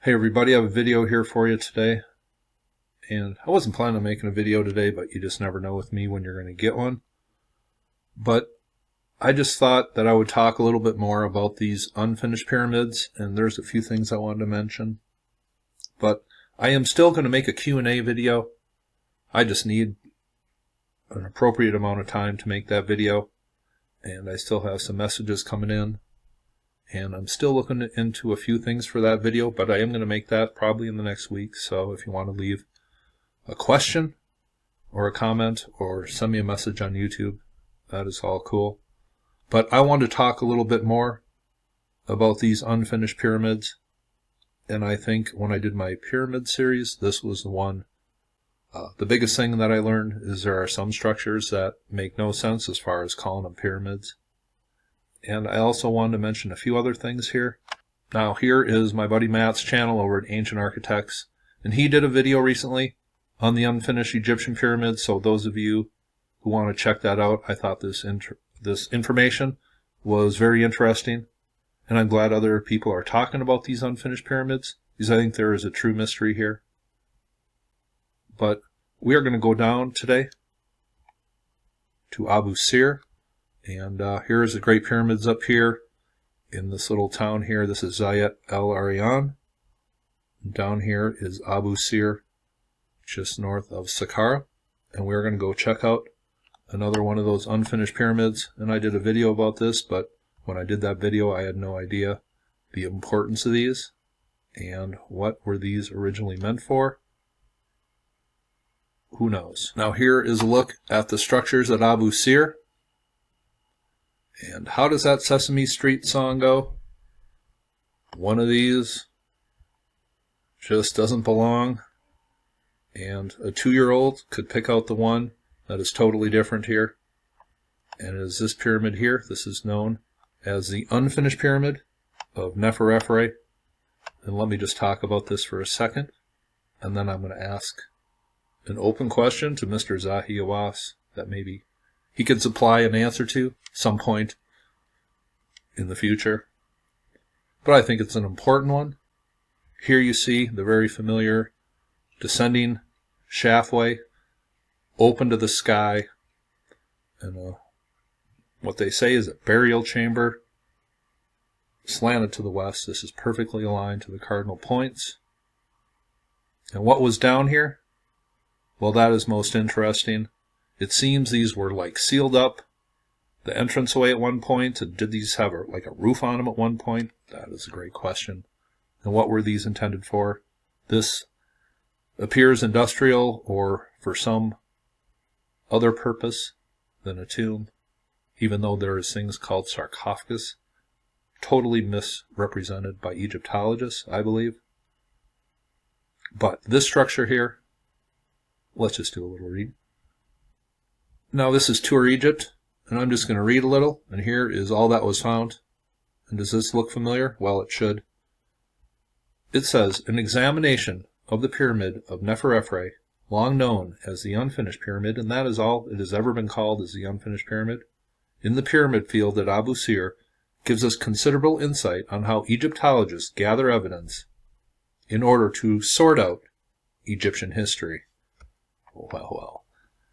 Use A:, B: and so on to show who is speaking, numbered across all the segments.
A: Hey everybody, I have a video here for you today. And I wasn't planning on making a video today, but you just never know with me when you're going to get one. But I just thought that I would talk a little bit more about these unfinished pyramids, and there's a few things I wanted to mention. But I am still going to make a Q&A video. I just need an appropriate amount of time to make that video, and I still have some messages coming in. And I'm still looking into a few things for that video, but I am going to make that probably in the next week. So if you want to leave a question or a comment or send me a message on YouTube, that is all cool. But I want to talk a little bit more about these unfinished pyramids. And I think when I did my pyramid series, this was the one. The biggest thing that I learned is there are some structures that make no sense as far as calling them pyramids. And I also wanted to mention a few other things here. Now here is my buddy Matt's channel over at Ancient Architects. And he did a video recently on the unfinished Egyptian pyramids. So those of you who want to check that out, I thought this information was very interesting. And I'm glad other people are talking about these unfinished pyramids, because I think there is a true mystery here. But we are going to go down today to Abu Sir. And here's the Great Pyramids up here in this little town here. This is Zawyet El Aryan. Down here is Abu Sir, just north of Saqqara. And we're going to go check out another one of those unfinished pyramids. And I did a video about this, but when I did that video, I had no idea the importance of these and what were these originally meant for. Who knows? Now here is a look at the structures at Abu Sir. And how does that Sesame Street song go? One of these just doesn't belong. And a 2-year-old could pick out the one that is totally different here. And it is this pyramid here. This is known as the unfinished pyramid of Neferefre. And let me just talk about this for a second. And then I'm going to ask an open question to Mr. Zahi Hawass that maybe he could supply an answer to some point in the future. But I think it's an important one. Here you see the very familiar descending shaftway, open to the sky, and what they say is a burial chamber slanted to the west. This is perfectly aligned to the cardinal points. And what was down here? Well, that is most interesting. It seems these were like sealed up, the entranceway at one point. Did these have like a roof on them at one point? That is a great question. And what were these intended for? This appears industrial or for some other purpose than a tomb, even though there is things called sarcophagus, totally misrepresented by Egyptologists, I believe. But this structure here, let's just do a little read. Now this is Tour Egypt, and I'm just going to read a little, and here is all that was found. And does this look familiar? Well, it should. It says, an examination of the pyramid of Neferefre, long known as the unfinished pyramid, and that is all it has ever been called, is the unfinished pyramid, in the pyramid field at Abu Sir, gives us considerable insight on how Egyptologists gather evidence in order to sort out Egyptian history. Well.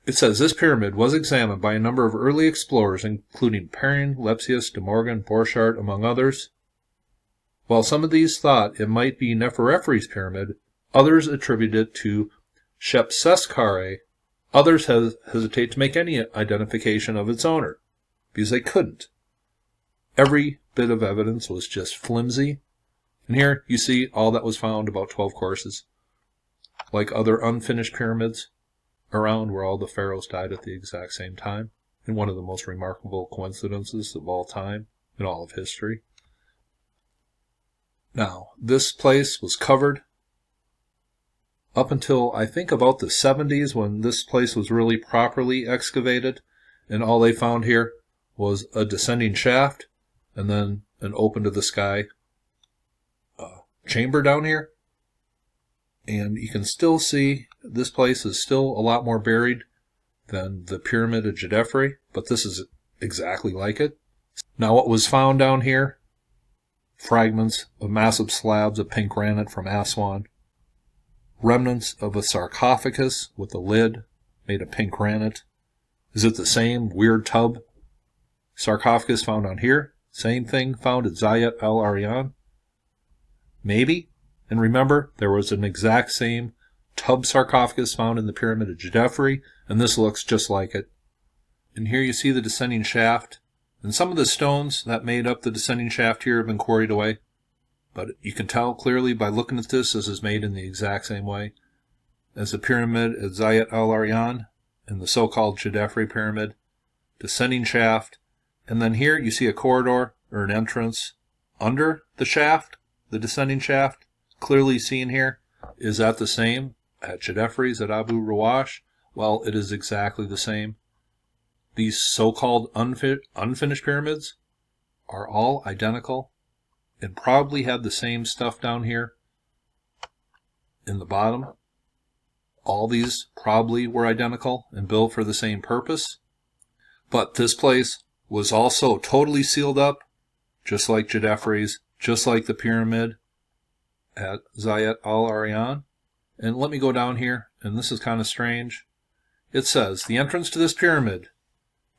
A: It says this pyramid was examined by a number of early explorers, including Perrin, Lepsius, De Morgan, Borchardt, among others. While some of these thought it might be Neferefre's pyramid, others attribute it to Shepseskare. Others hesitate to make any identification of its owner, because they couldn't. Every bit of evidence was just flimsy. And here you see all that was found, about 12 courses, like other unfinished pyramids around where all the pharaohs died at the exact same time, in one of the most remarkable coincidences of all time in all of history. Now, this place was covered up until I think about the 70s, when this place was really properly excavated, and all they found here was a descending shaft and then an open to the sky chamber down here. And you can still see this place is still a lot more buried than the pyramid of Djedefre, but this is exactly like it. Now what was found down here fragments of massive slabs of pink granite from Aswan, remnants of a sarcophagus with a lid made of pink granite. Is it the same weird tub sarcophagus found on here? Same thing found at Zawyet al Aryan? Maybe. And remember, there was an exact same tub sarcophagus found in the pyramid of Djedefre, and this looks just like it. And here you see the descending shaft, and some of the stones that made up the descending shaft here have been quarried away. But you can tell clearly by looking at this is made in the exact same way as the pyramid at Zawyet al Aryan and the so-called Djedefre pyramid. Descending shaft, and then here you see a corridor or an entrance under the shaft, the descending shaft. Clearly seen here. Is that the same at Djedefre's at Abu Rawash? Well, it is exactly the same. These so-called unfinished pyramids are all identical and probably had the same stuff down here in the bottom. All these probably were identical and built for the same purpose. But this place was also totally sealed up, just like Djedefre's, just like the pyramid at Zawyet al Aryan. And let me go down here, and this is kind of strange. It says, the entrance to this pyramid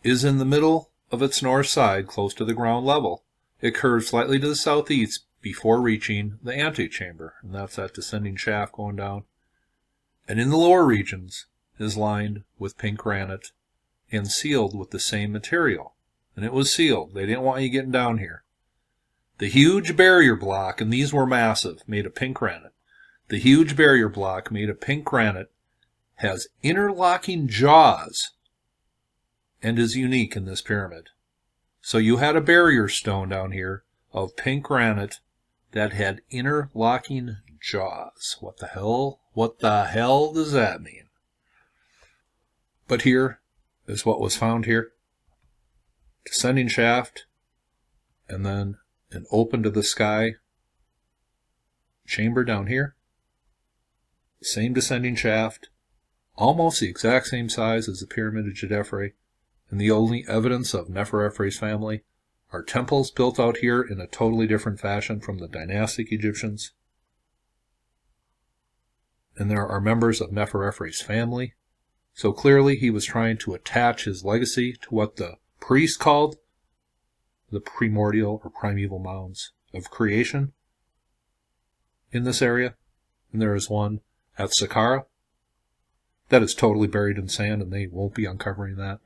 A: is in the middle of its north side, close to the ground level. It curves slightly to the southeast before reaching the antechamber, and that's that descending shaft going down. And in the lower regions is lined with pink granite and sealed with the same material. And it was sealed. They didn't want you getting down here. The huge barrier block, and these were massive, made of pink granite. The huge barrier block made of pink granite has interlocking jaws and is unique in this pyramid. So you had a barrier stone down here of pink granite that had interlocking jaws. What the hell? What the hell does that mean? But here is what was found here. Descending shaft, and then an open to the sky chamber down here. Same descending shaft, almost the exact same size as the pyramid of Djedefre, and the only evidence of Neferefre's family are temples built out here in a totally different fashion from the dynastic Egyptians. And there are members of Neferefre's family, so clearly he was trying to attach his legacy to what the priests called the primordial or primeval mounds of creation in this area. And there is one at Saqqara that is totally buried in sand, and they won't be uncovering that.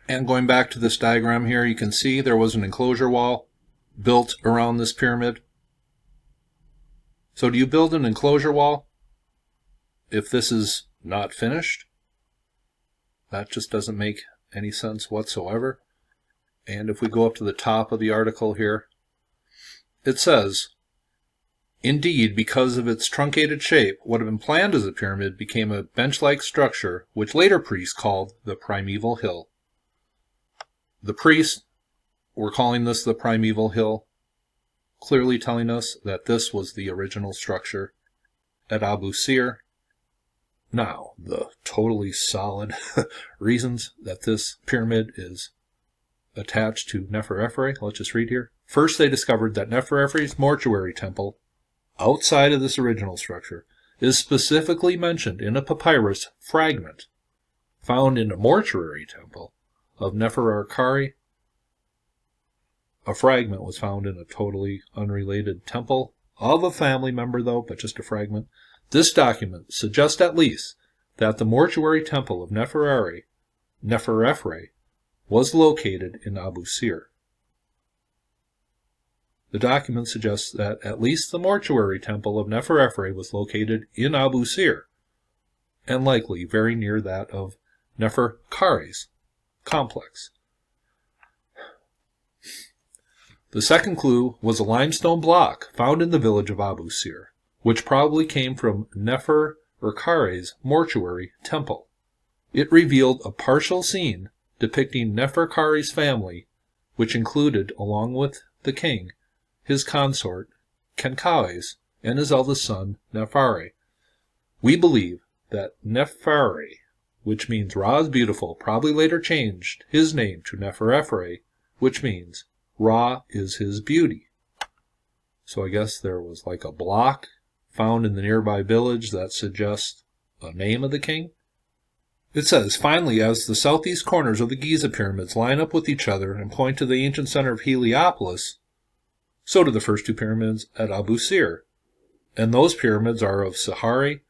A: And going back to this diagram here, you can see there was an enclosure wall built around this pyramid. So do you build an enclosure wall if this is not finished? That just doesn't make any sense whatsoever. And if we go up to the top of the article here, it says, indeed, because of its truncated shape, what had been planned as a pyramid became a bench-like structure, which later priests called the primeval hill. The priests were calling this the primeval hill, clearly telling us that this was the original structure at Abu Sir. Now, the totally solid reasons that this pyramid is attached to Neferefre, let's just read here. First, they discovered that Neferefre's mortuary temple, outside of this original structure, is specifically mentioned in a papyrus fragment found in a mortuary temple of Neferefre. A fragment was found in a totally unrelated temple of a family member, though, but just a fragment. This document suggests at least that the mortuary temple of Neferefre was located in Abu Sir. The document suggests that at least the mortuary temple of Neferefre was located in Abu Sir, and likely very near that of Neferefre's complex. The second clue was a limestone block found in the village of Abu Sir, which probably came from Neferefre's mortuary temple. It revealed a partial scene depicting Neferefre's family, which included, along with the king, his consort, Kenkawes, and his eldest son, Neferefre. We believe that Neferefre, which means Ra is beautiful, probably later changed his name to Neferefre, which means Ra is his beauty. So I guess there was like a block found in the nearby village that suggests a name of the king. It says, finally, as the southeast corners of the Giza pyramids line up with each other and point to the ancient center of Heliopolis, so do the first two pyramids at Abu Sir, and those pyramids are of Sahari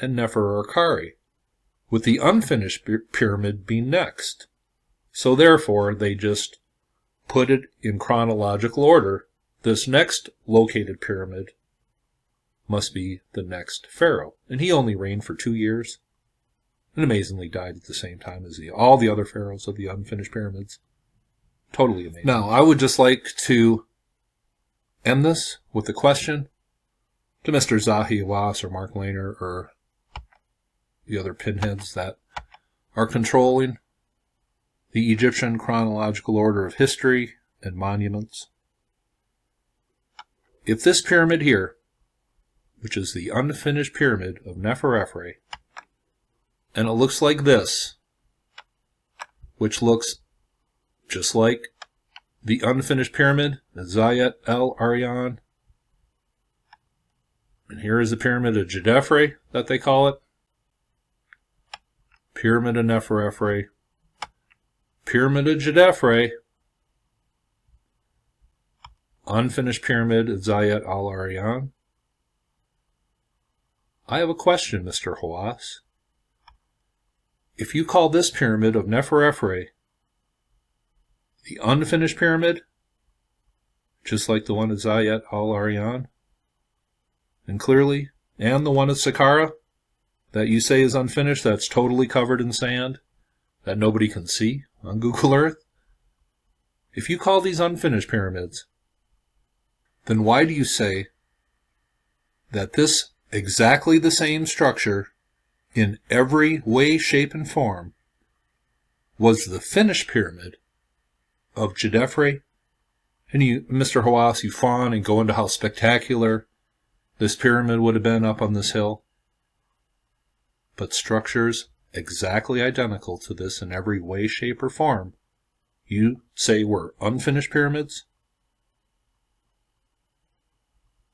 A: and Neferefre, with the unfinished pyramid being next. So therefore, they just put it in chronological order. This next located pyramid must be the next pharaoh, and he only reigned for 2 years, and amazingly died at the same time as all the other pharaohs of the unfinished pyramids. Totally amazing. Now, I would just like to end this with a question to Mr. Zahi Hawass or Mark Lehner or the other pinheads that are controlling the Egyptian chronological order of history and monuments. If this pyramid here, which is the unfinished pyramid of Neferefre, and it looks like this, which looks just like the unfinished pyramid at Zawyet el Aryan, and here is the pyramid of Djedefre that they call it, pyramid of Neferefre, pyramid of Djedefre, unfinished pyramid at Zawyet al Aryan. I have a question, Mr. Hawass. If you call this pyramid of Neferefre the unfinished pyramid, just like the one at Zawyet al Aryan, and the one at Saqqara that you say is unfinished, that's totally covered in sand, that nobody can see on Google Earth, if you call these unfinished pyramids, then why do you say that this exactly the same structure in every way, shape, and form was the finished pyramid of Djedefre? And you, Mr. Hawass, you fawn and go into how spectacular this pyramid would have been up on this hill. But structures exactly identical to this in every way, shape, or form, you say were unfinished pyramids?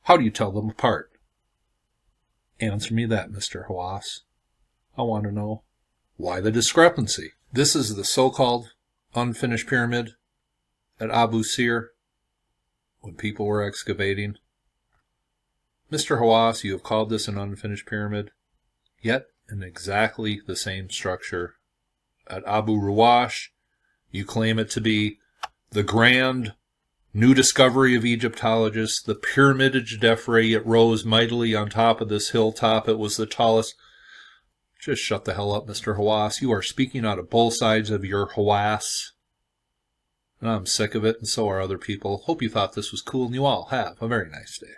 A: How do you tell them apart? Answer me that, Mr. Hawass. I want to know why the discrepancy. This is the so-called unfinished pyramid at Abu Sir when people were excavating. Mr. Hawass, you have called this an unfinished pyramid, yet in exactly the same structure at Abu Ruwash. You claim it to be the grand new discovery of Egyptologists, the pyramid of Djedefre. It rose mightily on top of this hilltop. It was the tallest. Just shut the hell up, Mr. Hawass. You are speaking out of both sides of your Hawass. And I'm sick of it, and so are other people. Hope you thought this was cool, and you all have a very nice day.